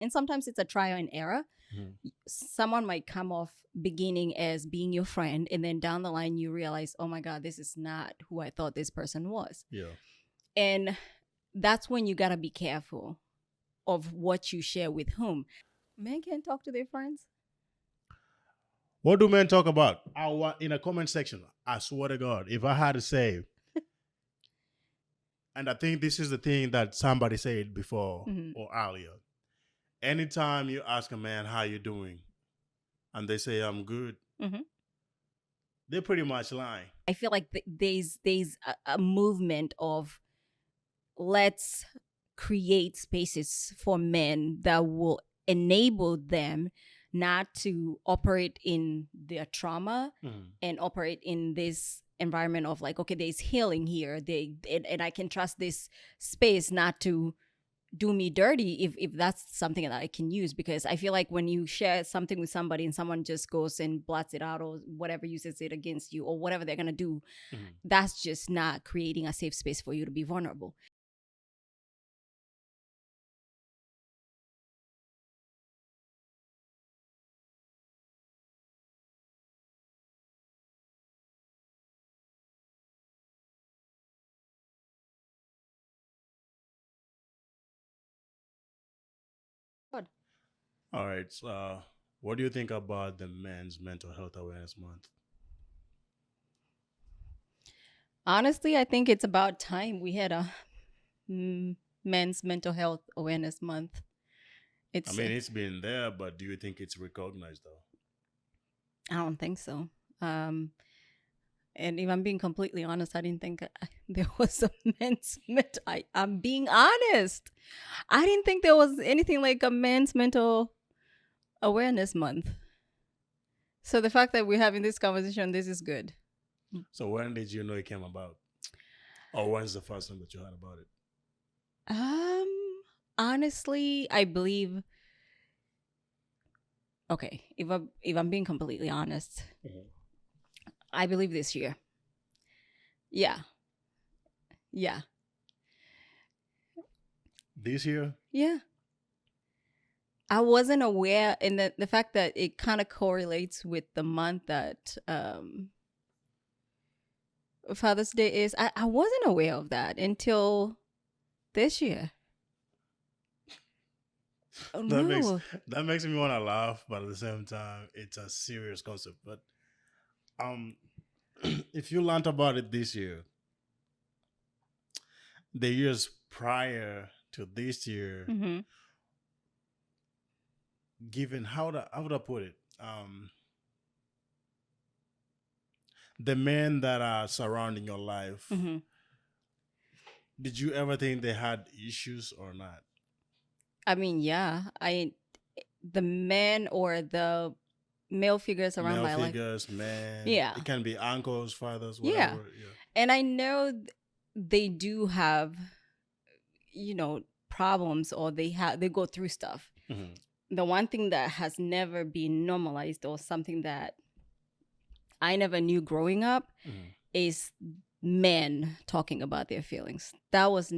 and sometimes it's a trial and error. Mhm. Someone might come off beginning as being your friend, and then down the line you realize, oh my God, this is not who I thought this person was. Yeah. And that's when you gotta be careful of what you share with whom. Men can't talk to their friends. What do men talk about? In a comment section. I swear to God, if I had to say, and I think this is the thing that somebody said before Mhm. or earlier. Anytime you ask a man how you doing, and they say I'm good, Mhm. they're pretty much lying. I feel like there's a movement of, let's create spaces for men that will enable them not to operate in their trauma Mhm. and operate in this environment of like, okay, there's healing here, and I can trust this space not to do me dirty if that's something that I can use. Because I feel like when you share something with somebody and someone just goes and blots it out or whatever, uses it against you or whatever they're gonna do, Mhm. that's just not creating a safe space for you to be vulnerable. Good. All right. So, what do you think about the Men's Mental Health Awareness Month? Honestly, I think it's about time we had a mm, men's mental health awareness month. I It's mean, it's been there, but do you think it's recognized though? I don't think so. Um, and if I'm being completely honest, I didn't think there was a men's mental. I'm being honest. I didn't think there was anything like a men's mental awareness month. So the fact that we're having this conversation, this is good. So when did you know it came about, or when's the first time that you heard about it? Um, honestly, I believe. Okay, if I'm being completely honest, Mhm. I believe this year. Yeah, yeah, This year? yeah. I wasn't aware, and the fact that it kind of correlates with the month that Father's Day is. I wasn't aware of that until this year. Oh That makes no. that makes me want to laugh, but at the same time, it's a serious concept. But um, if you learned about it this year, the years prior to this year, Hmm. given how would I put it, the men that are surrounding your life, Hmm. did you ever think they had issues or not? I mean, yeah. I the men or the male figures around Male my life. figures, men, Yeah, it can be uncles, fathers, yeah. whatever. Yeah. And I know they do have, problems, or they go through stuff. Hmm. The one thing that has never been normalized, or something that I never knew growing up, Hmm. is men talking about their feelings. Um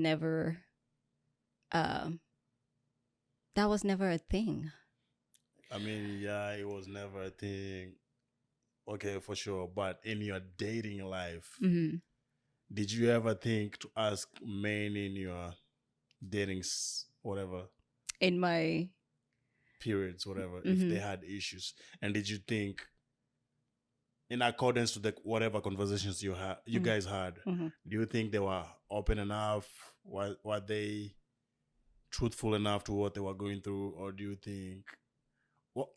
that was never a thing. I mean, yeah, it was never a thing. Okay, for sure. But in your dating life, Hmm. did you ever think to ask men in your datings, whatever In my periods, whatever, if they hmm had issues? And did you think, in accordance to the whatever conversations you hmm guys had, hmm do you think they were open enough? Were they truthful enough to what they were going through, or do you think? Well,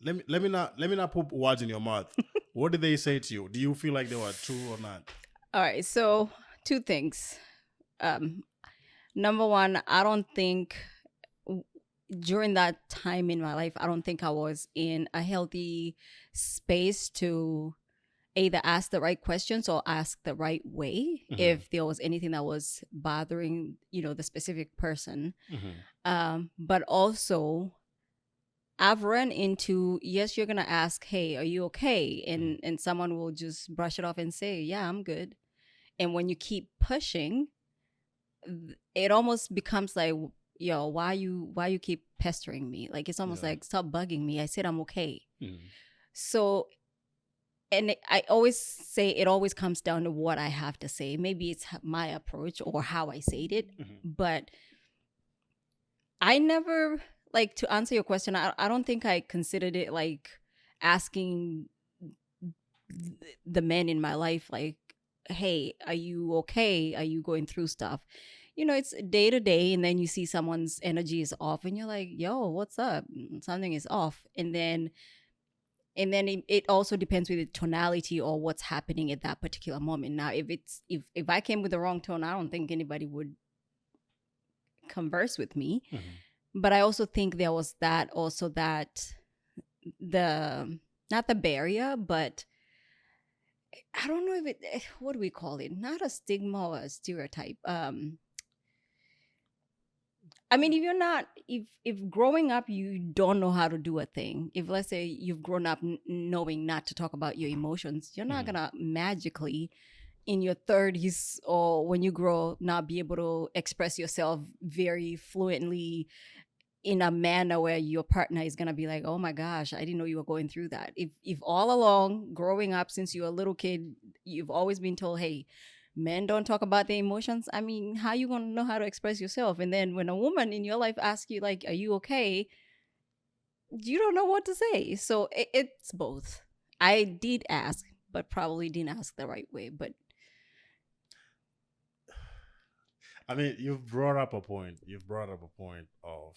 let me not put words in your mouth. What did they say to you? Do you feel like they were true or not? All right, so two things. um Number one, I don't think w- during that time in my life, I don't think I was in a healthy space to either ask the right questions or ask the right way Hmm. if there was anything that was bothering, the specific person. Hmm. But also, I've run into, yes, you're gonna ask, hey, are you okay? Hmm. And someone will just brush it off and say, yeah, I'm good. And when you keep pushing, it almost becomes like, yo, why you keep pestering me? Like, it's almost Yeah. like, stop bugging me. I said I'm okay. Mhm. So, and I always say it always comes down to what I have to say. Maybe it's my approach or how I said it, Mhm. but I never, like, to answer your question, I don't think I considered it like asking the men in my life, like, hey, are you okay? Are you going through stuff? It's day to day, and then you see someone's energy is off, and you're like, yo, what's up? Something is off. And then it also depends with the tonality or what's happening at that particular moment. Now, if I came with the wrong tone, I don't think anybody would converse with me. Mhm. But I also think there was that the not the barrier, but I don't know if what do we call it? Not a stigma or a stereotype. I mean, if you're not, if growing up you don't know how to do a thing, if let's say you've grown up knowing not to talk about your emotions, you're not Mhm. gonna magically in your 30s or when you grow not be able to express yourself very fluently in a manner where your partner is gonna be like, oh my gosh, I didn't know you were going through that. If all along growing up since you were a little kid, you've always been told, hey, men don't talk about their emotions. I mean, how you gonna know how to express yourself? And then when a woman in your life asks you, like, are you okay? You don't know what to say. So it's both. I did ask, but probably didn't ask the right way. But I mean, you've brought up a point. You've brought up a point of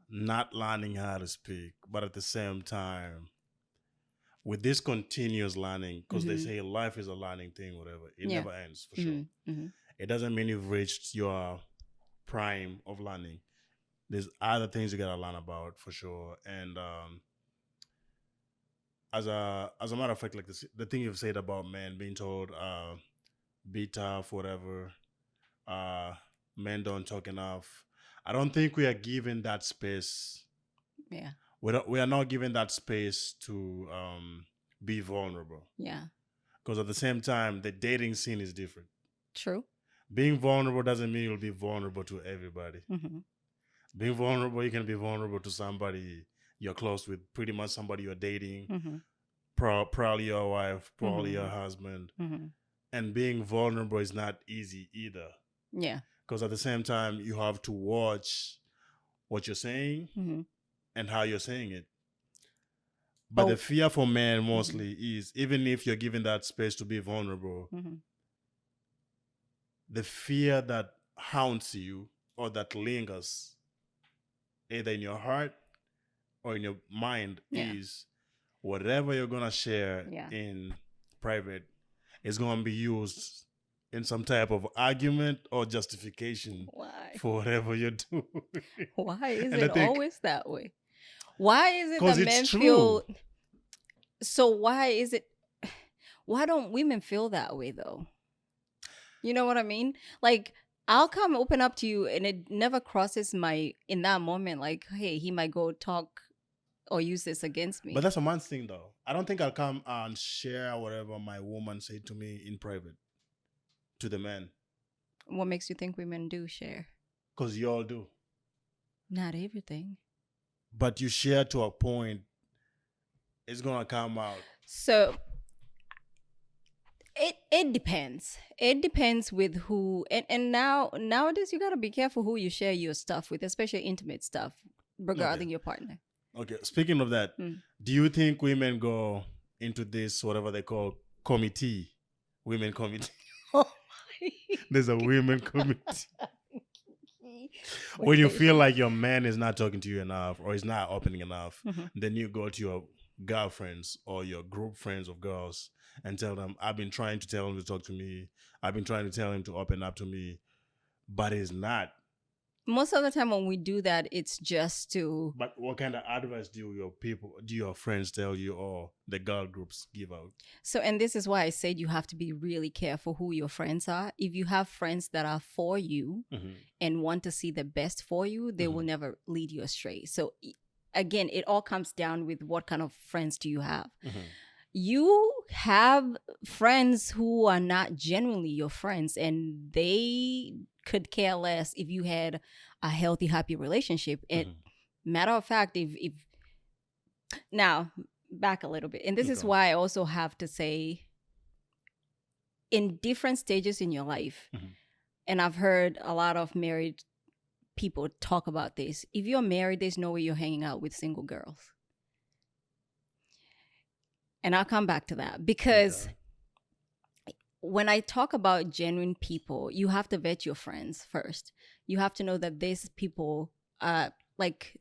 not learning how to speak, but at the same time, with this continuous learning, because they mhm. say life is a learning thing, whatever, it Yeah. never ends for sure. Mm-hmm. It doesn't mean you've reached your prime of learning. There's other things you gotta learn about for sure. And as a matter of fact, like the thing you've said about men being told, be tough, whatever, uh, men don't talk enough. I don't think we are given that space. Yeah. We are not given that space to be vulnerable. Yeah. Because at the same time, the dating scene is different. True. Being vulnerable doesn't mean you'll be vulnerable to everybody. Mm-hmm. Being vulnerable, you can be vulnerable to somebody you're close with, pretty much somebody you're dating, Mm-hmm. probably your wife, probably your Mm-hmm. husband. Mm-hmm. And being vulnerable is not easy either. Yeah. Because at the same time, you have to watch what you're saying Mm-hmm. and how you're saying it. But the Oh. fear for men mostly is, even if you're given that space to be vulnerable, Mm-hmm. the fear that haunts you or that lingers either in your heart or in your mind Yeah. is whatever you're going to share Yeah. in private is going to be used in some type of argument or justification Why? for whatever you're doing. Why is And I it think always that way? Why is it because that it's men true. feel so? Why is it? Why don't women feel that way though? You know what I mean? Like, I'll come open up to you, and it never crosses my in that moment. Like, hey, he might go talk or use this against But me. that's a man's thing, though. I don't think I'll come and share whatever my woman said to me in private to the man. What makes you think women do share? Because you all do. Not everything. But you share to a point, it's going to come out. So it depends. It depends with who, and nowadays you gotta be careful who you share your stuff with, especially intimate stuff regarding Okay. your partner. Okay. Speaking of that, do you think women go into this, whatever they call committee? Women committee. Oh There's a women committee. When you feel like your man is not talking to you enough or is not opening enough, then you go to your girlfriends or your group friends of girls and tell them, I've been trying to tell him to talk to me. I've been trying to tell him to open up to me, but he's not. Most of the time when we do that, it's just to. But what kind of advice do your friends tell you or the girl groups give out? So, and this is why I said you have to be really careful who your friends are. If you have friends that are for you and want to see the best for you, they will never lead you astray. So again, it all comes down with what kind of friends do you have. You have friends who are not genuinely your friends, and they could care less if you had a healthy, happy relationship. And Mhm. matter of fact, if now back a little bit, and this is Okay. why I also have to say, in different stages in your life, Mhm. and I've heard a lot of married people talk about this. If you're married, there's no way you're hanging out with single girls. And I'll come back to that because Okay. when I talk about genuine people, you have to vet your friends first. You have to know that these people, like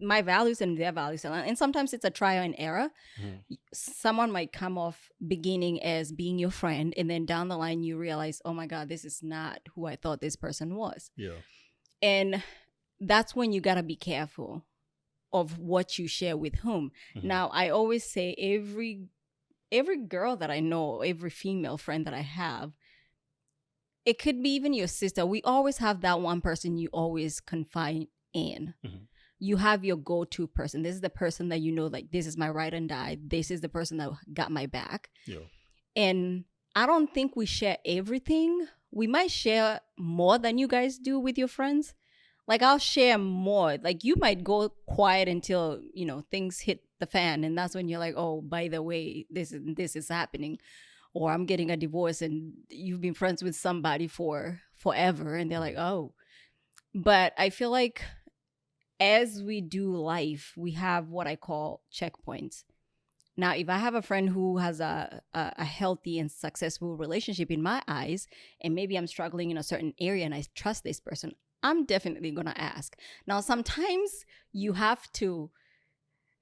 my values and their values, and sometimes it's a trial and error. Mhm. Someone might come off beginning as being your friend, and then down the line you realize, oh my God, this is not who I thought this person was. Yeah. And that's when you gotta be careful of what you share with whom. Mhm. Now, I always say every girl that I know, every female friend that I have, it could be even your sister. We always have that one person you always confide in. Mhm. You have your go-to person. This is the person that you know, like, this is my ride and die. This is the person that got my back. Yeah. And I don't think we share everything. We might share more than you guys do with your friends. Like, I'll share more. Like, you might go quiet until, things hit the fan. And that's when you're like, oh, by the way, this is happening. Or I'm getting a divorce and you've been friends with somebody for forever. And they're like, oh. But I feel like as we do life, we have what I call checkpoints. Now, if I have a friend who has a healthy and successful relationship in my eyes, and maybe I'm struggling in a certain area and I trust this person, I'm definitely going to ask. Now, sometimes you have to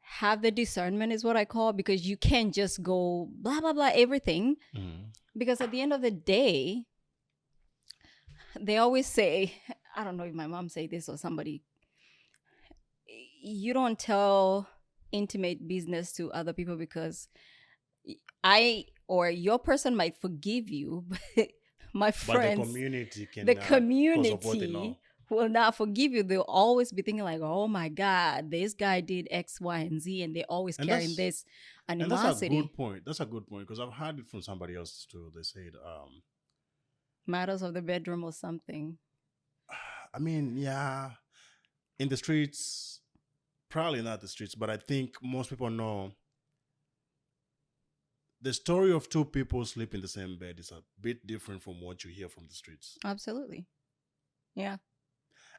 have the discernment, is what I call, because you can't just go blah, blah, blah, everything. Mhm. Because at the end of the day, they always say, I don't know if my mom say this or somebody, you don't tell intimate business to other people because I or your person might forgive you, but my But the friends, community the cannot because of what they know. community will not forgive you. They'll always be thinking like, oh my God, this guy did X, Y, and Z, and they're always And carrying that's this and that's a animosity. good point. That's a good point because I've heard it from somebody else too. They said, Matters of the bedroom or something. I mean, yeah, in the streets, probably not the streets, but I think most people know the story of two people sleep in the same bed is a bit different from what you hear from the streets. Absolutely. Yeah.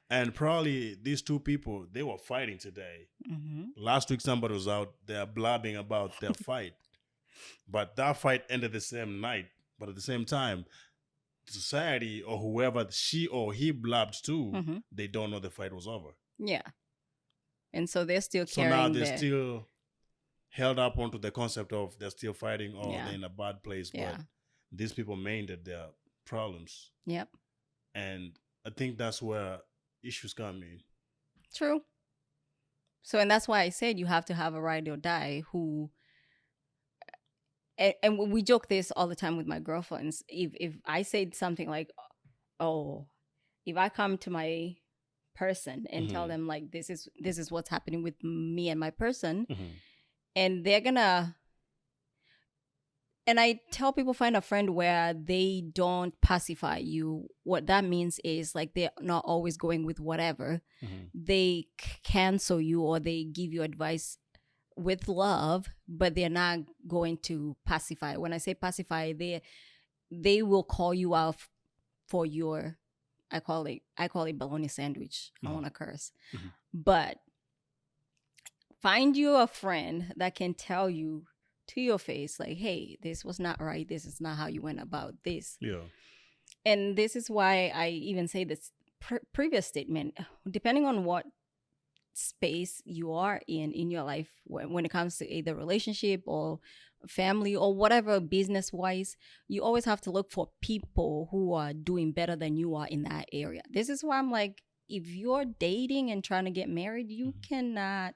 And probably these two people, they were fighting today. Mm-hmm. Last week, somebody was out there blabbing about their fight, but that fight ended the same night. But at the same time, society or whoever she or he blabbed to, Mm-hmm. they don't know the fight was over. Yeah. And so they're still So now carrying they're the still held up onto the concept of they're still fighting or yeah. they're in a bad place. Yeah. But these people mended their problems. Yep. And I think that's where issues come in. True. So, and that's why I said you have to have a ride or die who, and we joke this all the time with my girlfriends. If I said something like, oh, if I come to my person and tell Mhm. them like this is what's happening with me and my person, Mhm. and they're gonna, and I tell people find a friend where they don't pacify you. What that means is like they're not always going with whatever. Mhm. They cancel you or they give you advice with love, but they're not going to pacify. When I say pacify, they will call you out for your I call it bologna sandwich. I Mhm. want to curse. Mhm. But find you a friend that can tell you to your face like, hey, this was not right. This is not how you went about this. Yeah. And this is why I even say this previous statement, depending on what space you are in your life when it comes to either relationship or family or whatever business wise, you always have to look for people who are doing better than you are in that area. This is why I'm like, if you're dating and trying to get married, you Mhm. cannot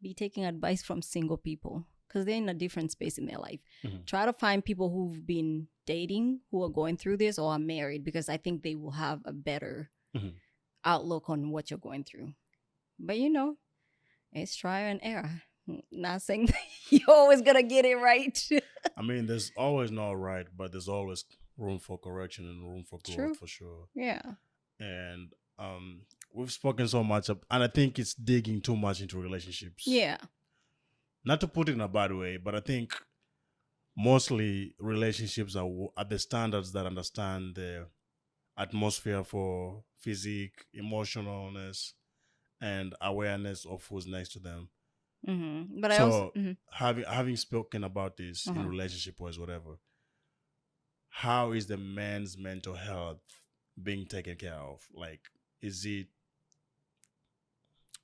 be taking advice from single people because they're in a different space in their life. Mhm. Try to find people who've been dating, who are going through this or are married, because I think they will have a better Mhm. outlook on what you're going through. But it's trial and error. Not saying that you're always gonna get it right. I mean, there's always no right, but there's always room for correction and room for growth True. for sure. Yeah. And we've spoken so much, and I think it's digging too much into relationships. Yeah. Not to put it in a bad way, but I think mostly relationships are at the standards that understand the atmosphere for physique, emotionalness, and awareness of who's next to them. But I also So having spoken about this in relationship wise, whatever, how is the man's mental health being taken care of? Like, is it,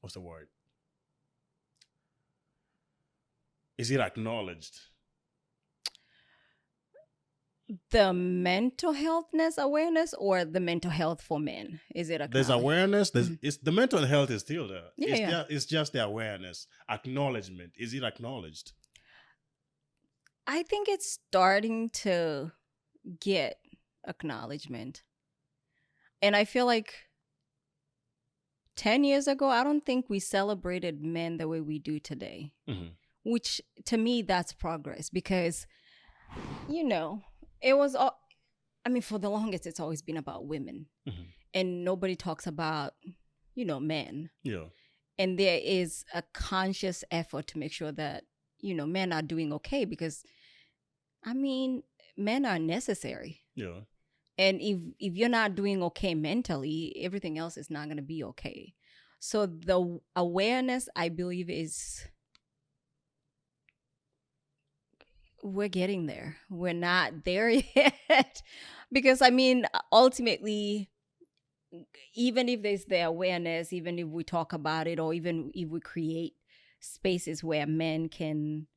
what's the word? Is it acknowledged? the mental healthness awareness or the mental health for men? Is it There's acknowledged? awareness. It's the mental health is still there. Yeah, it's yeah. there. It's just the awareness, acknowledgement. Is it acknowledged? I think it's starting to get acknowledgement. And I feel like 10 years ago, I don't think we celebrated men the way we do today, which to me, that's progress because, you know, it was all, I mean, for the longest, it's always been about women and nobody talks about, you know, men. Yeah. And there is a conscious effort to make sure that, you know, men are doing okay because, I mean, men are necessary. Yeah. And if you're not doing okay mentally, everything else is not going to be okay. So the awareness, I believe, is we're getting there. We're not there yet. Because, I mean, ultimately, even if there's the awareness, even if we talk about it, or even if we create spaces where men can,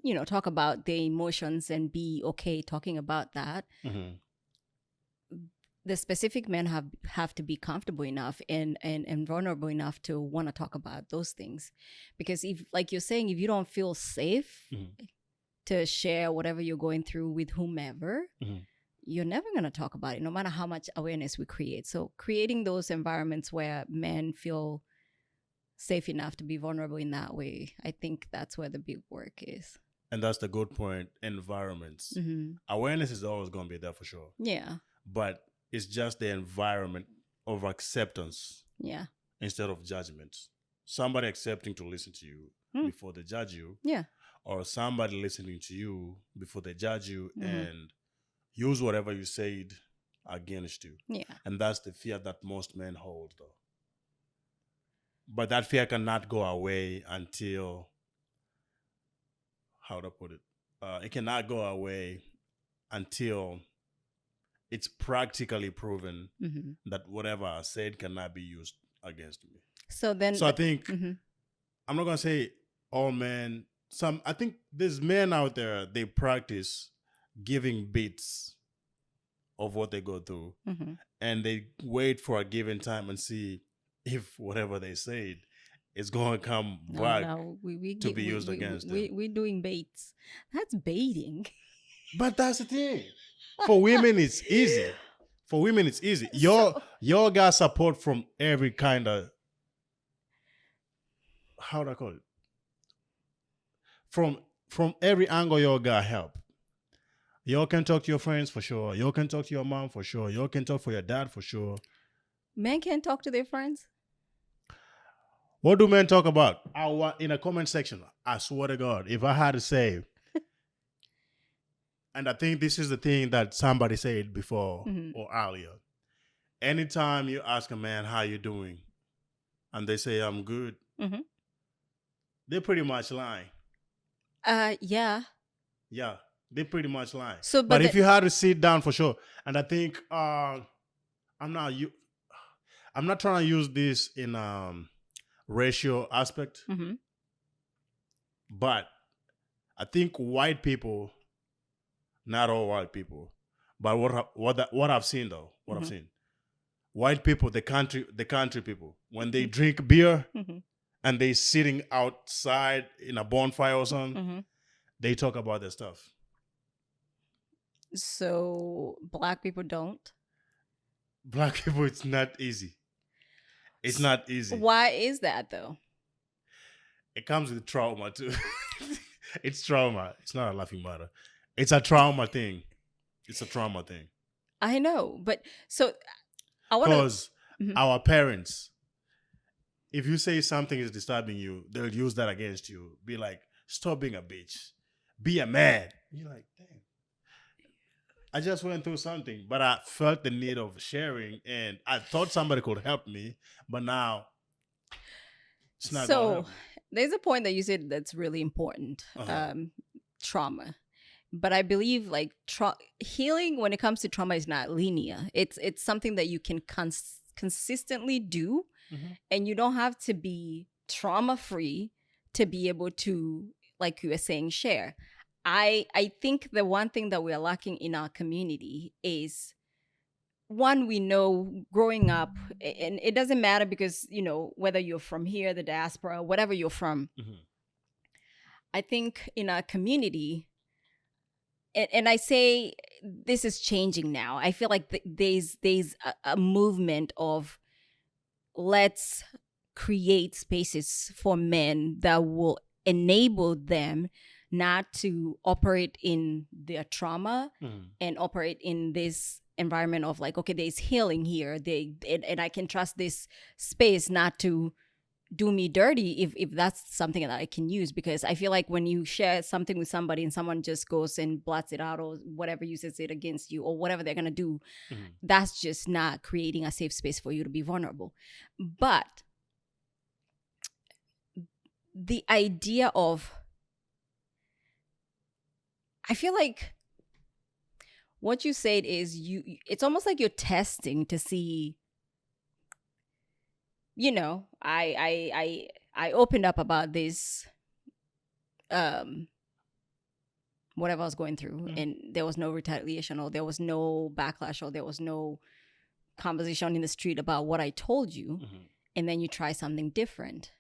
you know, talk about their emotions and be okay talking about that, the specific men have to be comfortable enough and vulnerable enough to want to talk about those things. Because if, like you're saying, if you don't feel safe to share whatever you're going through with whomever, you're never going to talk about it, no matter how much awareness we create. So creating those environments where men feel safe enough to be vulnerable in that way, I think that's where the big work is. And that's the good point. Environments. Awareness is always going to be there for sure. Yeah. But it's just the environment of acceptance. Yeah. Instead of judgment. Somebody accepting to listen to you before they judge you. Yeah. Or somebody listening to you before they judge you and use whatever you said against you. Yeah. And that's the fear that most men hold, though. But that fear cannot go away until, how to put it? It cannot go away until it's practically proven that whatever I said cannot be used against me. So I think, I'm not going to say all men, I think there's men out there, they practice giving bits of what they go through and they wait for a given time and see if whatever they said is going to come back to be used against them. We're doing baits. That's baiting. But that's the thing. For women, it's easy. For women, it's easy. Y'all got support from every kind of, how do I call it? From every angle, y'all got help. Y'all can talk to your friends for sure. Y'all can talk to your mom for sure. Y'all can talk for your dad for sure. Men can't talk to their friends? What do men talk about? In a comment section, I swear to God, if I had to say, and I think this is the thing that somebody said before or earlier. Anytime you ask a man, how you doing? And they say, I'm good. They're pretty much lying. Yeah. Yeah, they pretty much lying. So, but if you had to sit down for sure, and I think I'm not trying to use this in ratio aspect, but I think white people, not all white people, but what I've seen though, I've seen, white people, the country people, when they drink beer and they sitting outside in a bonfire or something, they talk about their stuff. So black people don't? Black people, it's not easy. It's not easy. Why is that though? It comes with trauma too. It's trauma. It's not a laughing matter. It's a trauma thing. It's a trauma thing. I know, but so I want because Mhm. Our parents, if you say something is disturbing you, they'll use that against you. Be like, stop being a bitch. Be a man. You're like, dang. I just went through something, but I felt the need of sharing and I thought somebody could help me, but now it's not gonna So help me. there's a point that you said that's really important. Uh-huh. Trauma. But I believe like healing when it comes to trauma is not linear. It's something that you can consistently do, Mhm. and you don't have to be trauma free to be able to, like you were saying, share. I think the one thing that we are lacking in our community is, one, we know growing up, and it doesn't matter because, you know, whether you're from here, the diaspora, whatever you're from, Mhm. I think in our community, and I say this is changing now. I feel like there's a movement of, let's create spaces for men that will enable them not to operate in their trauma Mhm. and operate in this environment of like, okay, there's healing here. And I can trust this space not to do me dirty if that's something that I can use. Because I feel like when you share something with somebody and someone just goes and blots it out or whatever, uses it against you or whatever they're gonna do, Mhm. that's just not creating a safe space for you to be vulnerable. But the idea of, I feel like what you said is, it's almost like you're testing to see, you know, I opened up about this, um whatever I was going through, Mhm. and there was no retaliation or there was no backlash or there was no conversation in the street about what I told you, Mhm. and then you try something different.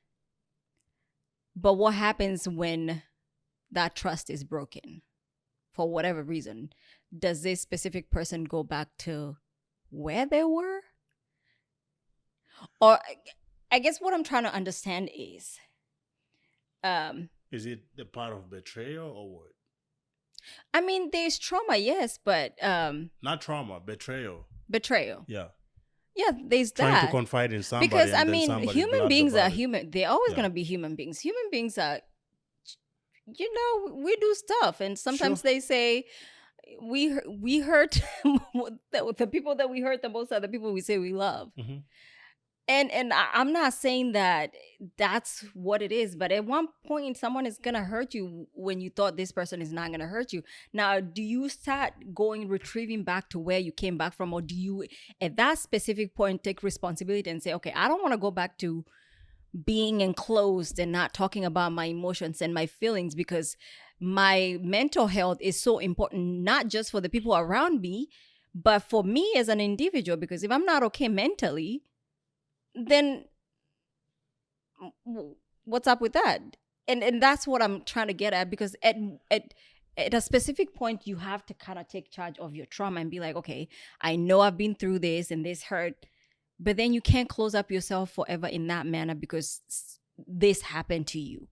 But what happens when that trust is broken for whatever reason? Does this specific person go back to where they were? Or I guess what I'm trying to understand is, um Is it the part of betrayal or what? I mean, there's trauma, yes, but Not trauma, betrayal. betrayal. Yeah. Yeah, there's Trying to that. confide in somebody Because I and then mean, somebody human blabs beings are about it. human. They're always Yeah. gonna be human beings. Human beings are, you know, we do stuff, and sometimes Sure. they say we hurt the people that we hurt the most are the people we say we love. Mhm. And I'm not saying that that's what it is, but at one point someone is gonna hurt you when you thought this person is not gonna hurt you. Now, do you start going retrieving back to where you came back from, or do you at that specific point take responsibility and say, okay, I don't want to go back to being enclosed and not talking about my emotions and my feelings, because my mental health is so important, not just for the people around me, but for me as an individual. Because if I'm not okay mentally, then what's up with that? And that's what I'm trying to get at, because at a specific point you have to kind of take charge of your trauma and be like, okay, I know I've been through this and this hurt, but then you can't close up yourself forever in that manner because this happened to you.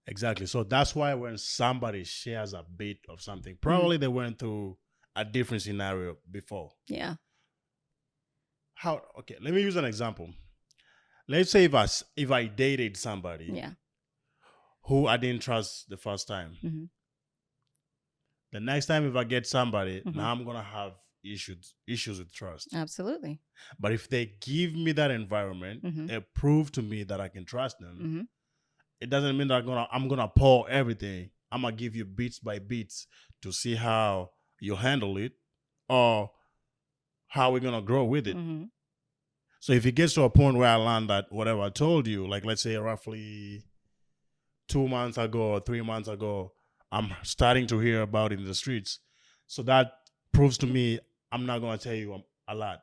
Exactly. So that's why when somebody shares a bit of something, Mm-hmm. probably they went through a different scenario before. Yeah. How? Okay, let me use an example. Let's say if I dated somebody Yeah. who I didn't trust the first time, Mm-hmm. the next time if I get somebody, Mm-hmm. now I'm gonna have issues with trust. Absolutely. But if they give me that environment, Mm-hmm. they prove to me that I can trust them. Mm-hmm. It doesn't mean that I'm gonna pour everything. I'm gonna give you bits by bits to see how you handle it or how we're gonna grow with it. Mm-hmm. So if it gets to a point where I learn that whatever I told you, like let's say roughly 2 months ago or 3 months ago, I'm starting to hear about it in the streets. So that proves to me I'm not gonna tell you a lot.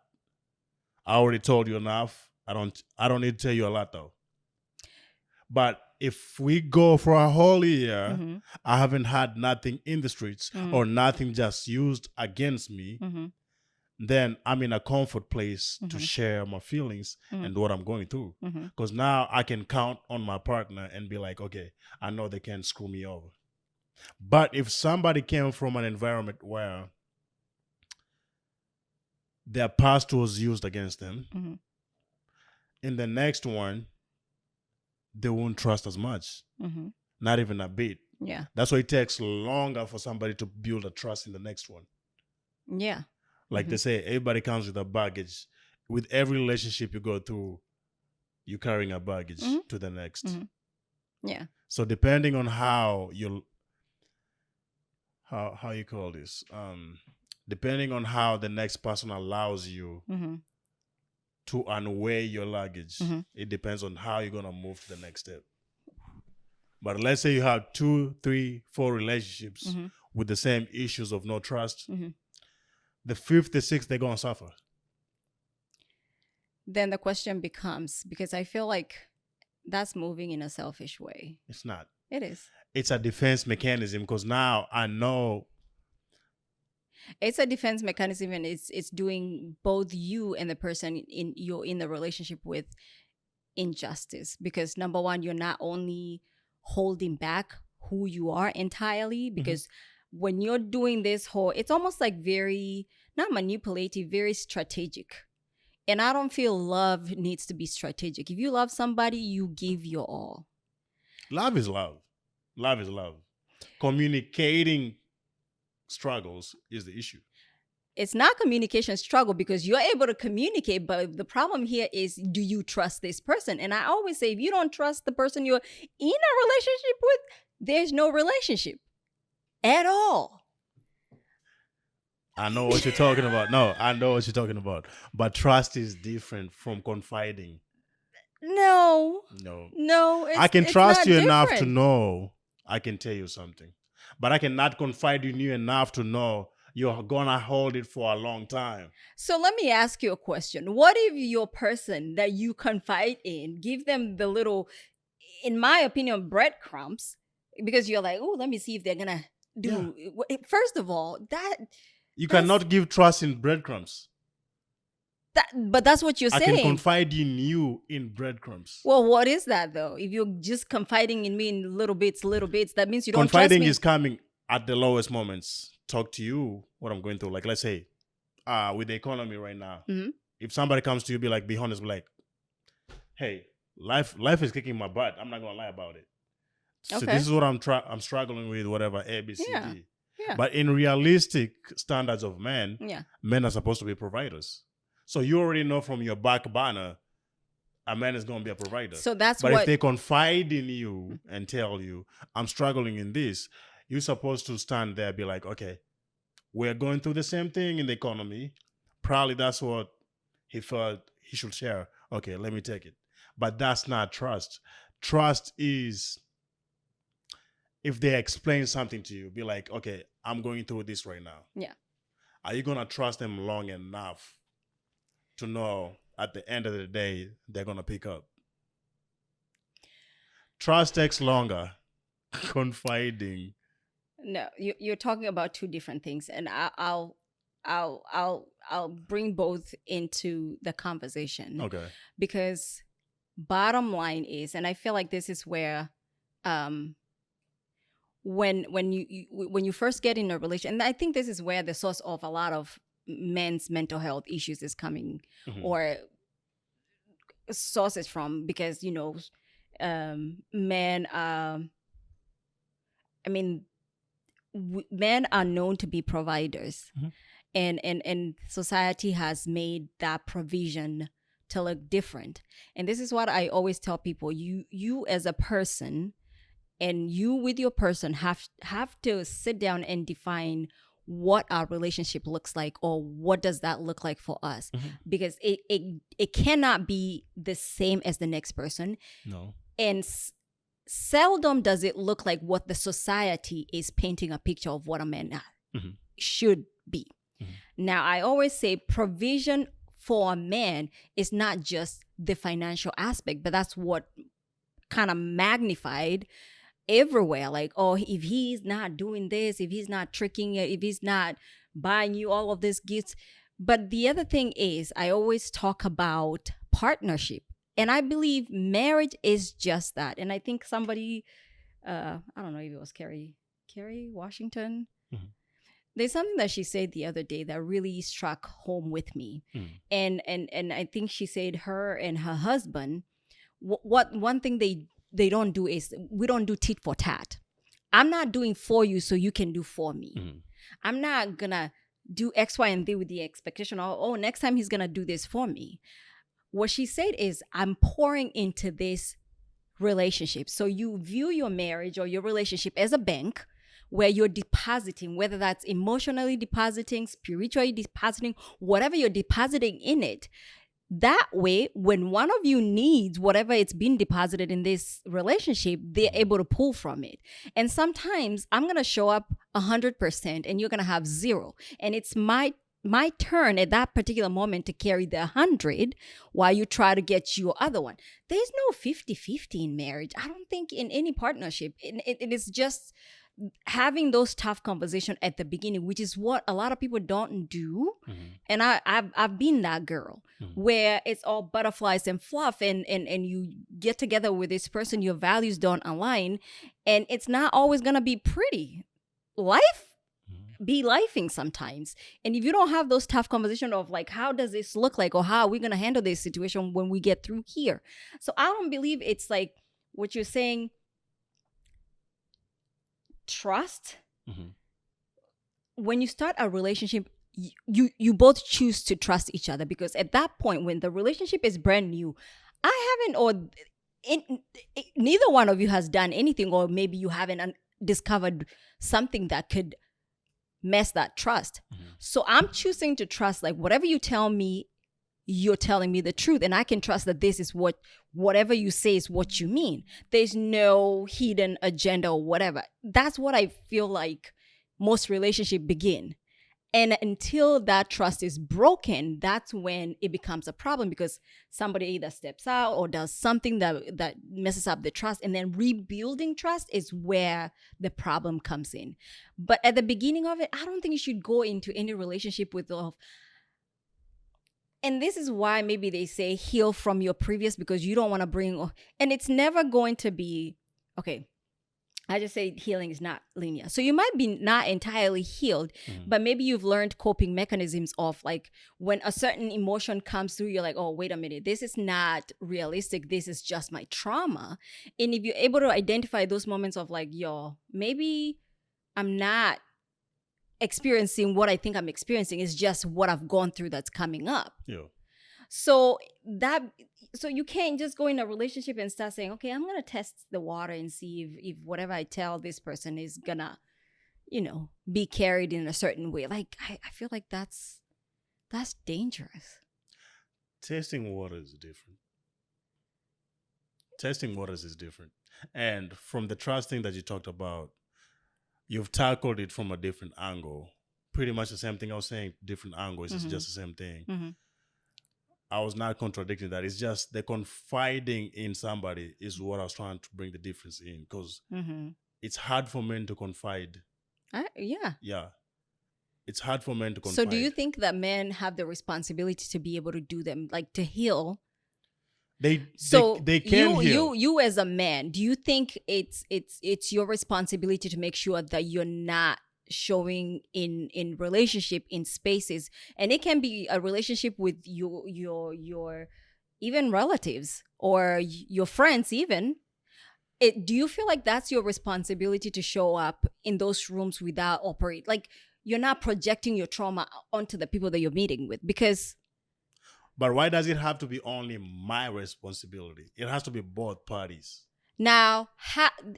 I already told you enough. I don't need to tell you a lot though. But if we go for a whole year, Mm-hmm. I haven't had nothing in the streets Mm-hmm. or nothing just used against me, Mm-hmm. then I'm in a comfort place to Mhm. share my feelings Mhm. and what I'm going through. Mm-hmm. Because now I can count on my partner and be like, okay, I know they can't screw me over. But if somebody came from an environment where their past was used against them, Mm-hmm. in the next one, they won't trust as much. Mm-hmm. Not even a bit. Yeah. That's why it takes longer for somebody to build a trust in the next one. Yeah. Like Mhm. they say, everybody comes with a baggage. With every relationship you go through, you're carrying a baggage Mhm. to the next. Mhm. Yeah. So depending on how you how you call this, depending on how the next person allows you Mm-hmm. to unweigh your luggage, Mhm. it depends on how you're gonna move to the next step. But let's say you have 2, 3, 4 relationships Mhm. with the same issues of no trust. Mhm. The fifth, the sixth, they're gonna suffer. Then the question becomes, because I feel like that's moving in a selfish way. It's not. It is. It's a defense mechanism because now I know. It's a defense mechanism, and it's doing both you and the person you're in the relationship with injustice, because number one, you're not only holding back who you are entirely, because when you're doing this whole, it's almost like very not manipulative, very strategic. And I don't feel love needs to be strategic. If you love somebody, you give your all. Love is love. Love is love. Communicating struggles is the issue. It's not communication struggle, because you're able to communicate, but the problem here is, do you trust this person? And I always say, if you don't trust the person you're in a relationship with, there's no relationship at all. I know what you're talking about. No, I know what you're talking about. But trust is different from confiding. No, No. I can it's trust not you enough to different. know I can tell you something. But I cannot confide in you enough to know you're gonna hold it for a long time. So let me ask you a question. What if your person that you confide in, give them the little, in my opinion, breadcrumbs, because you're like, oh, let me see if they're gonna do. First of all, You That's- cannot give trust in breadcrumbs. but that's what you're I saying. can confide in you in breadcrumbs. Well, what is that though? If you're just confiding in me in little bits, that means you don't Confiding trust me. is coming at the lowest moments. Talk to you what I'm going through. Like let's say, with the economy right now, Mhm. if somebody comes to you, be honest, be like, hey, life is kicking my butt. I'm not gonna lie about it. So Okay. this is what I'm struggling with, whatever, A, B, C, Yeah. D. Yeah. But in realistic standards of men, Yeah. men are supposed to be providers. So you already know from your back burner, a man is going to be a provider. So that's but what. if they confide in you and tell you, I'm struggling in this, you're supposed to stand there and be like, okay, we're going through the same thing in the economy. Probably that's what he felt he should share. Okay, let me take it. But that's not trust. Trust is if they explain something to you, be like, okay, I'm going through this right now. Yeah. Are you going to trust them long enough to know at the end of the day they're going to pick up? Trust takes longer. Confiding. No, you're talking about two different things, and I'll bring both into the conversation. Okay. Because bottom line is, and I feel like this is where when you first get in a relation, and I think this is where the source of a lot of men's mental health issues is coming, or sources from, because men men are known to be providers, and society has made that provision to look different. And this is what I always tell people: you as a person, and you with your person have to sit down and define what our relationship looks like, or what does that look like for us, because it cannot be the same as the next person. No. And seldom does it look like what the society is painting a picture of what a man should be. Now, I always say provision for a man is not just the financial aspect, but that's what kind of magnified everywhere. Like, oh, if he's not doing this, if he's not tricking you, if he's not buying you all of these gifts. But the other thing is, I always talk about partnership. And I believe marriage is just that. And I think somebody, I don't know if it was Kerry Washington, There's something that she said the other day that really struck home with me. And I think she said her and her husband, what one thing they don't do is, we don't do tit for tat. I'm not doing for you so you can do for me. I'm not gonna do X, Y, and Z with the expectation of, oh, next time he's gonna do this for me. What she said is, I'm pouring into this relationship. So you view your marriage or your relationship as a bank where you're depositing, whether that's emotionally depositing, spiritually depositing, whatever you're depositing in it. That way, when one of you needs whatever it's been deposited in this relationship, they're able to pull from it. And sometimes I'm going to show up 100% and you're going to have 0. And it's my turn at that particular moment to carry the 100 while you try to get your other one. There's no 50-50 in marriage. I don't think in any partnership. It is just having those tough conversations at the beginning, which is what a lot of people don't do. And I've been that girl where it's all butterflies and fluff, and you get together with this person, your values don't align, and it's not always gonna be pretty. Life be lifing sometimes. And if you don't have those tough conversations of like, how does this look like, or how are we gonna handle this situation when we get through here? So I don't believe it's like what you're saying. Trust. When you start a relationship, you both choose to trust each other, because at that point, when the relationship is brand new, neither one of you has done anything, or maybe you haven't discovered something that could mess that trust. So I'm choosing to trust, like, whatever you tell me, you're telling me the truth, and I can trust that this is whatever you say is what you mean. There's no hidden agenda or whatever. That's what I feel like most relationships begin. And until that trust is broken, that's when it becomes a problem, because somebody either steps out or does something that messes up the trust, and then rebuilding trust is where the problem comes in. But at the beginning of it, I don't think you should go into any relationship with and this is why maybe they say heal from your previous, because you don't want to bring, and it's never going to be, okay, I just say healing is not linear. So you might be not entirely healed, but maybe you've learned coping mechanisms of, like, when a certain emotion comes through, you're like, oh, wait a minute, this is not realistic. This is just my trauma. And if you're able to identify those moments of like, yo, maybe I'm not experiencing what I think I'm experiencing, is just what I've gone through that's coming up. So you can't just go in a relationship and start saying, okay, I'm gonna test the water and see if whatever I tell this person is gonna, be carried in a certain way. Like, I feel like that's dangerous. Testing waters is different. And from the trust thing that you talked about, you've tackled it from a different angle. Pretty much the same thing I was saying, different angles. It's just the same thing. I was not contradicting that. It's just the confiding in somebody is what I was trying to bring the difference in, because it's hard for men to confide. Yeah. It's hard for men to confide. So do you think that men have the responsibility to be able to do them, like to heal? They can heal. You as a man, do you think it's your responsibility to make sure that you're not showing in relationship in spaces, and it can be a relationship with your even relatives or your friends even. Do you feel like that's your responsibility to show up in those rooms without operate, like you're not projecting your trauma onto the people that you're meeting with? But why does it have to be only my responsibility? It has to be both parties. Now,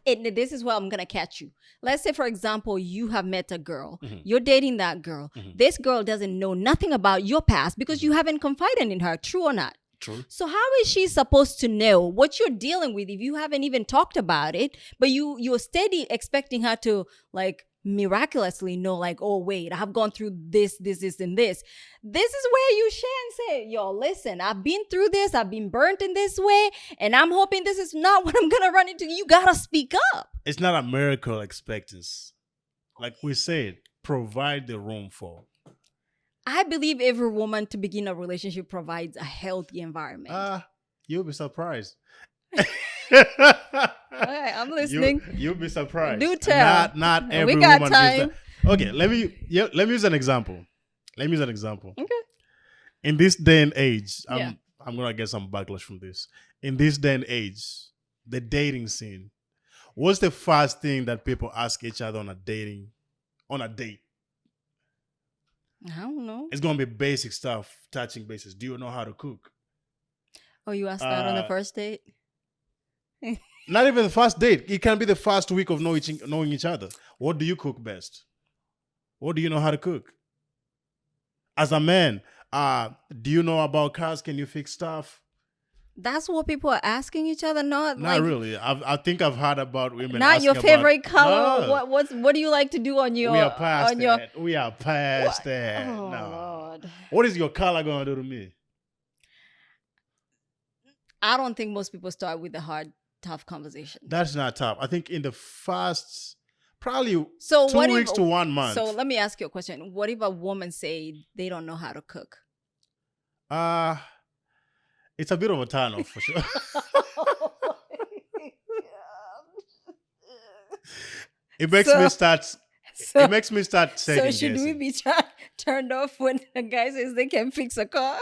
this is where I'm going to catch you. Let's say, for example, you have met a girl. You're dating that girl. This girl doesn't know nothing about your past because you haven't confided in her. True or not? True. So how is she supposed to know what you're dealing with if you haven't even talked about it, but you're steady expecting her to, like, miraculously know, like, oh wait, I've gone through this, and this. This is where you share and say, yo, listen, I've been through this, I've been burnt in this way, and I'm hoping this is not what I'm gonna run into. You gotta speak up. It's not a miracle expectancy. Like we said, provide the room for. I believe every woman to begin a relationship provides a healthy environment. You'll be surprised. All right, I'm listening. You'll be surprised. Do tell. Not every we got woman time. Okay, let me use an example. Okay. In this day and age, Yeah. I'm gonna get some backlash from this. In this day and age, the dating scene. What's the first thing that people ask each other on a date? I don't know. It's gonna be basic stuff, touching bases. Do you know how to cook? Oh, you asked that on the Uh, first date? Not even the first date. It can be the first week of knowing each other. What do you cook best? What do you know how to cook? As a man, do you know about cars? Can you fix stuff? That's what people are asking each other, not Not like really. I think I've heard about women not your asking favorite about, color. No, What do you like to do on your we are past on your that. We are past what? that. Oh No. Lord. What is your color gonna do to me? I don't think most people start with the hard, tough conversation. That's not tough. I think in the first probably So 2 what weeks if, to 1 month. So let me ask you a question. What if a woman say they don't know how to cook? It's a bit of a turn off for sure. It makes So- me start. So, It makes me start so second should we guessing. be turned off when a guy says they can fix a car?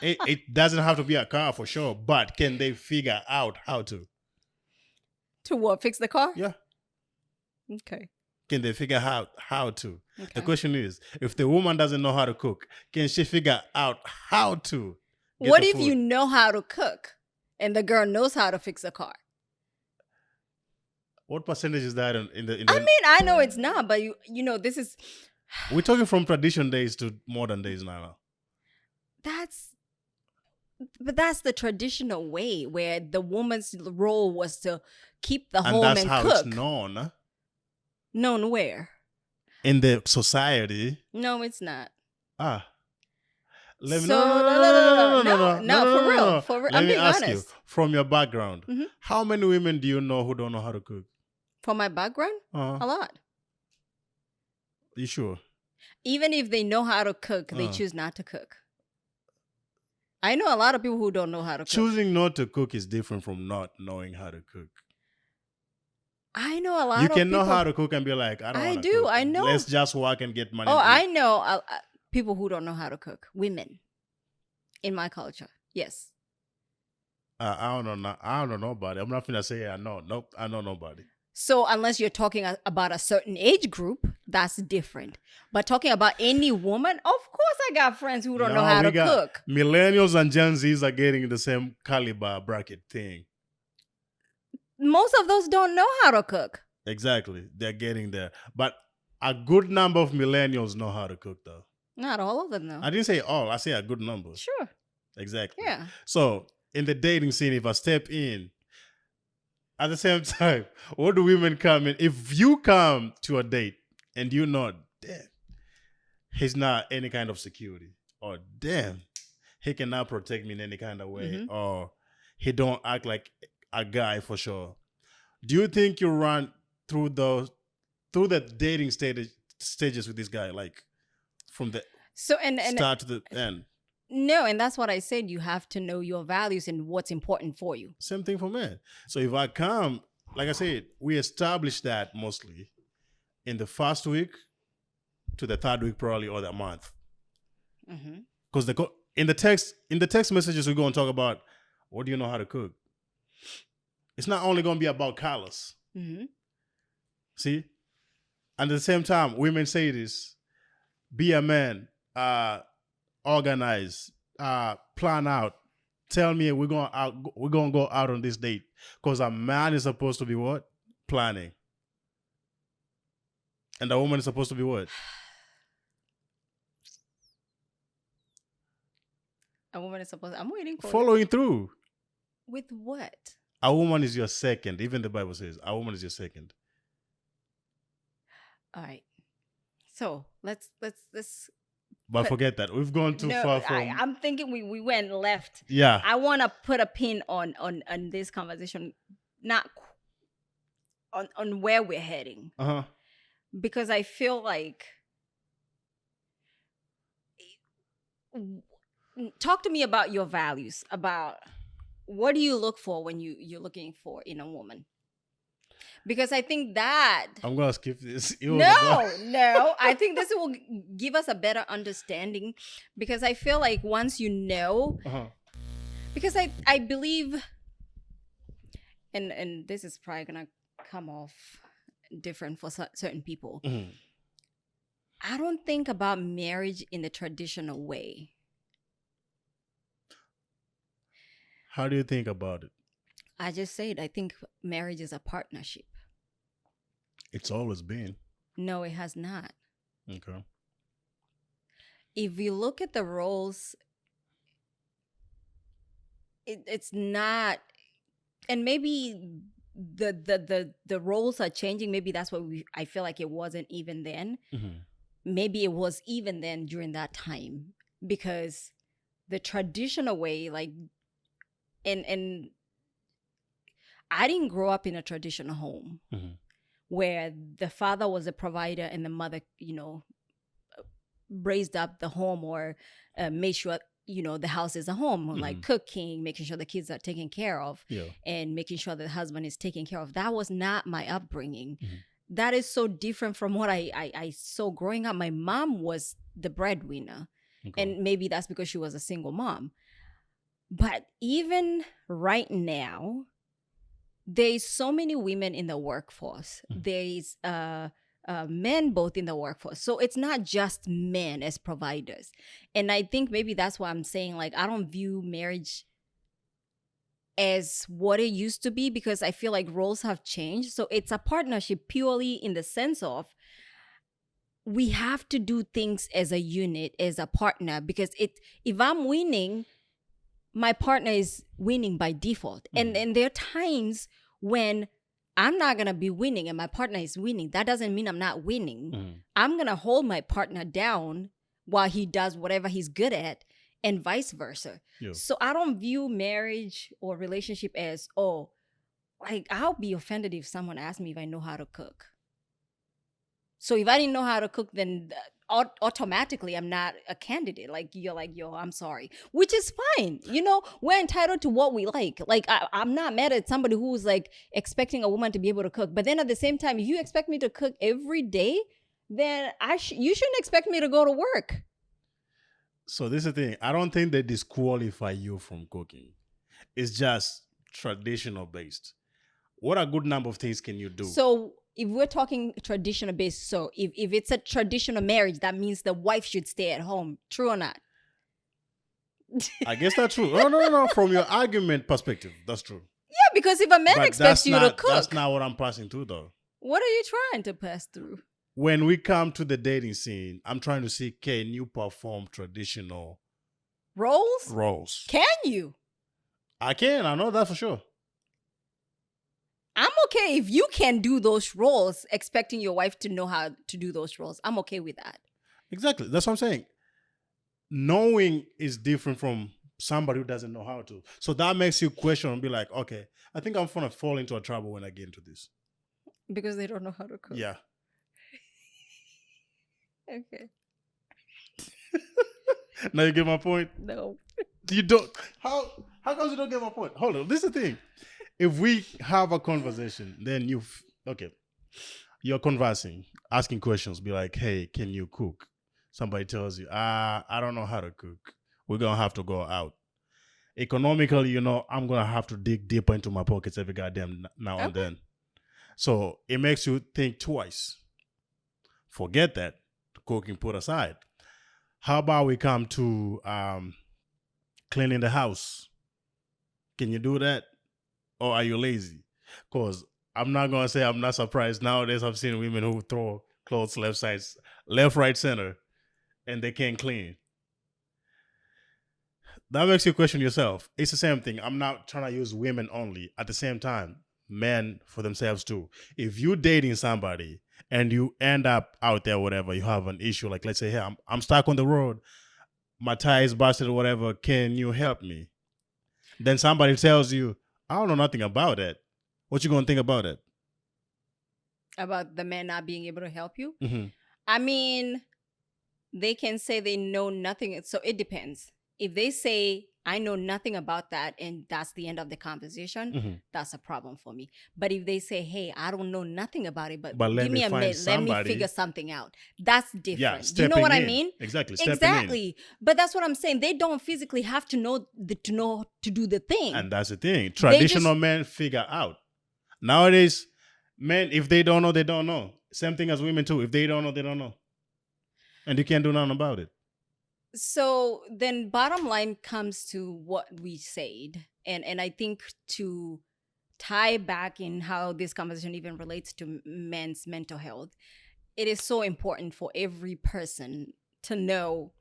It doesn't have to be a car for sure, but can they figure out how to? To what? Fix the car? Yeah. Okay. Can they figure out how to? Okay. The question is, if the woman doesn't know how to cook, can she figure out how to? Get What the if food? you know how to cook and the girl knows how to fix a car? What percentage is that in the? I mean, I know it's not, but you know, this is We're talking from tradition days to modern days now. that's the traditional way where the woman's role was to keep the And home that's and how cook. it's known Known where? in the society. No, it's not. Let me So, for real. Let I'm me being ask honest. you, from your background, Mhm. how many women do you know who don't know how to cook? For my background, a lot. You sure? Even if they know how to cook, they choose not to cook. I know a lot of people who don't know how to cook. Choosing not to cook is different from not knowing how to cook. I know a lot You of can people. know how to cook and be like, I don't I want to do, cook. I know. Let's just work and get money. Oh, and I eat." know people who don't know how to cook. Women in my culture. Yes. I don't know nobody. I'm not gonna say I know. Nope, I know nobody. So unless you're talking about a certain age group, that's different. But talking about any woman, of course I got friends who don't know how to cook. Millennials and Gen Zs are getting the same caliber bracket thing. Most of those don't know how to cook. Exactly. They're getting there. But a good number of millennials know how to cook though. Not all of them, though. I didn't say all, I say a good number. Sure. Exactly. Yeah. So in the dating scene, if I step in, at the same time, what do women come in? If you come to a date and you know, damn, he's not any kind of security, or damn, he cannot protect me in any kind of way, Mhm. or he don't act like a guy for sure. Do you think you run through the dating stages with this guy, like from the So and start to the end? no, and that's what I said. You have to know your values and what's important for you. Same thing for men. So if I come, like I said, we establish that mostly in the first week to the third week, probably, or the month. Mm-hmm. Because in the text messages, we go and talk about what do you know how to cook. It's not only going to be about colors. Mm-hmm. See, and at the same time, women say this: be a man, organize, plan out. Tell me we're gonna go out on this date, because a man is supposed to be what? Planning, and the woman is supposed to be what? A woman is supposed. I'm waiting for Following through. With what? A woman is your second. Even the Bible says a woman is your second. All right. So let's. But forget that. We've gone too far from. I'm thinking we went left. Yeah. I want to put a pin on this conversation, not on where we're heading, because I feel like. Talk to me about your values. About what do you look for when you're looking for in a woman? Because I think that I'm gonna skip this. It was about- no, I think this will give us a better understanding, because I feel like once you know, Uh-huh. because I believe, and this is probably gonna come off different for certain people. Mhm. I don't think about marriage in the traditional way. How do you think about it? I just said I think marriage is a partnership. It's always been. No, it has not. Okay. If you look at the roles, it's not, and maybe the roles are changing. Maybe that's what I feel like it wasn't even then. Mhm. Maybe it was even then during that time, because the traditional way, like, and I didn't grow up in a traditional home Mhm. where the father was a provider and the mother, raised up the home, or made sure, the house is a home, like Mhm. cooking, making sure the kids are taken care of, Yeah. and making sure the husband is taken care of. That was not my upbringing. Mhm. That is so different from what I saw growing up. My mom was the breadwinner, Okay. and maybe that's because she was a single mom. But even right now, there's so many women in the workforce. Mhm. There's men both in the workforce. So it's not just men as providers. And I think maybe that's why I'm saying, like, I don't view marriage as what it used to be, because I feel like roles have changed. So it's a partnership purely in the sense of we have to do things as a unit, as a partner, because if I'm winning, my partner is winning by default. Mhm. And there are times when I'm not going to be winning and my partner is winning. That doesn't mean I'm not winning. Mhm. I'm going to hold my partner down while he does whatever he's good at, and vice versa. Yeah. So I don't view marriage or relationship as, oh, like, I'll be offended if someone asks me if I know how to cook. So if I didn't know how to cook, then automatically I'm not a candidate. Like, you're like, yo, I'm sorry, which is fine. We're entitled to what we like. Like, I'm not mad at somebody who's like expecting a woman to be able to cook. But then at the same time, if you expect me to cook every day, then you shouldn't expect me to go to work. So this is the thing. I don't think they disqualify you from cooking. It's just traditional based. What a good number of things can you do? So if we're talking traditional based, so if it's a traditional marriage, that means the wife should stay at home. True or not? I guess that's true. No. From your argument perspective, that's true. Yeah, because if a man But expects that's you not to cook, that's not what I'm passing through though. what are you trying to pass through? When we come to the dating scene, I'm trying to see, can you perform traditional Roles? roles? Can you? I can. I know that for sure. I'm okay if you can do those roles, expecting your wife to know how to do those roles. I'm okay with that. Exactly. That's what I'm saying. Knowing is different from somebody who doesn't know how to. So that makes you question and be like, okay, I think I'm gonna fall into a trouble when I get into this. Because they don't know how to cook. Yeah. Okay. Now you get my point? No. You don't. How come you don't get my point? Hold on. This is the thing. If we have a conversation, then you're conversing, asking questions, be like, hey, can you cook? Somebody tells you, I don't know how to cook. We're gonna have to go out. Economically, I'm gonna have to dig deeper into my pockets every goddamn now and Okay. then. So it makes you think twice. Forget that. Cooking put aside. How about we come to cleaning the house? Can you do that? Or are you lazy? Because I'm not going to say I'm not surprised. Nowadays, I've seen women who throw clothes left, right, center, and they can't clean. That makes you question yourself. It's the same thing. I'm not trying to use women only. At the same time, men for themselves too. If you're dating somebody and you end up out there, whatever, you have an issue, like let's say, hey, I'm stuck on the road, my tire is busted or whatever, can you help me? Then somebody tells you, I don't know nothing about it. What you gonna think about it? About the man not being able to help you? Mm-hmm. I mean, they can say they know nothing. So it depends. If they say, I know nothing about that, and that's the end of the conversation, Mhm. that's a problem for me. But if they say, hey, I don't know nothing about it, but But let give me me a find minute, let me somebody. figure something out, that's different. Yeah, Do you know what I stepping in. mean? Exactly, stepping in. Exactly. But that's what I'm saying. They don't physically have to know to do the thing. And that's the thing. Traditional men figure out. Nowadays, men, if they don't know, they don't know. Same thing as women too. If they don't know, they don't know. And you can't do nothing about it. So then bottom line comes to what we said. And I think to tie back in how this conversation even relates to men's mental health, it is so important for every person to know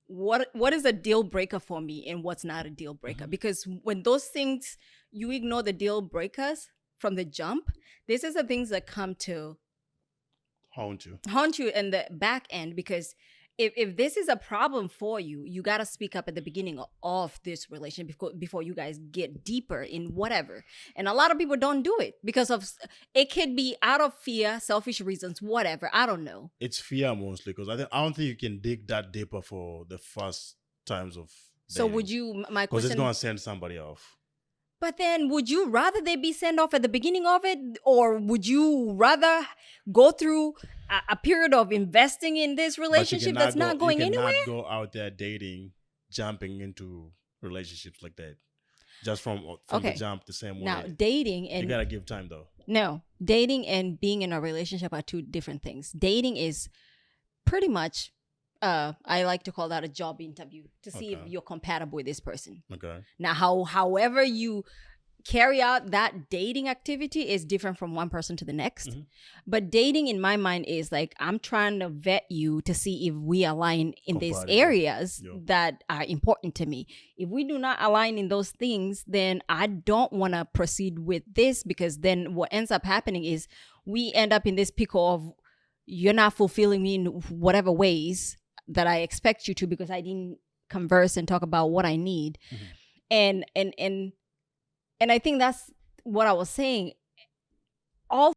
what is a deal breaker for me and what's not a deal breaker. Because when those things, you ignore the deal breakers from the jump, this is the things that come to Haunt you. in the back end. Because if this is a problem for you, you got to speak up at the beginning of this relationship before you guys get deeper in whatever. And a lot of people don't do it because of, it could be out of fear, selfish reasons, whatever. I don't know. It's fear mostly, because I don't think you can dig that deeper for the first times of So dating. would you, my Because it's question, going to send somebody off. but then would you rather they be sent off at the beginning of it, or would you rather go through a period of investing in this relationship that's not going anywhere? You cannot go out there dating, jumping into relationships like that. Just from Okay. the jump the same way. Now, dating you and got to give time though. no, dating and being in a relationship are two different things. Dating is pretty much, I like to call that a job interview to see if Okay. you're compatible with this person. Okay. Now, however you carry out that dating activity is different from one person to the next. Mhm. But dating, in my mind, is like, I'm trying to vet you to see if we align in these Compatible. areas Yeah. that are important to me. If we do not align in those things, then I don't want to proceed with this, because then what ends up happening is we end up in this pickle of, you're not fulfilling me in whatever ways that I expect you to, because I didn't converse and talk about what I need. Mhm. And I think that's what I was saying. All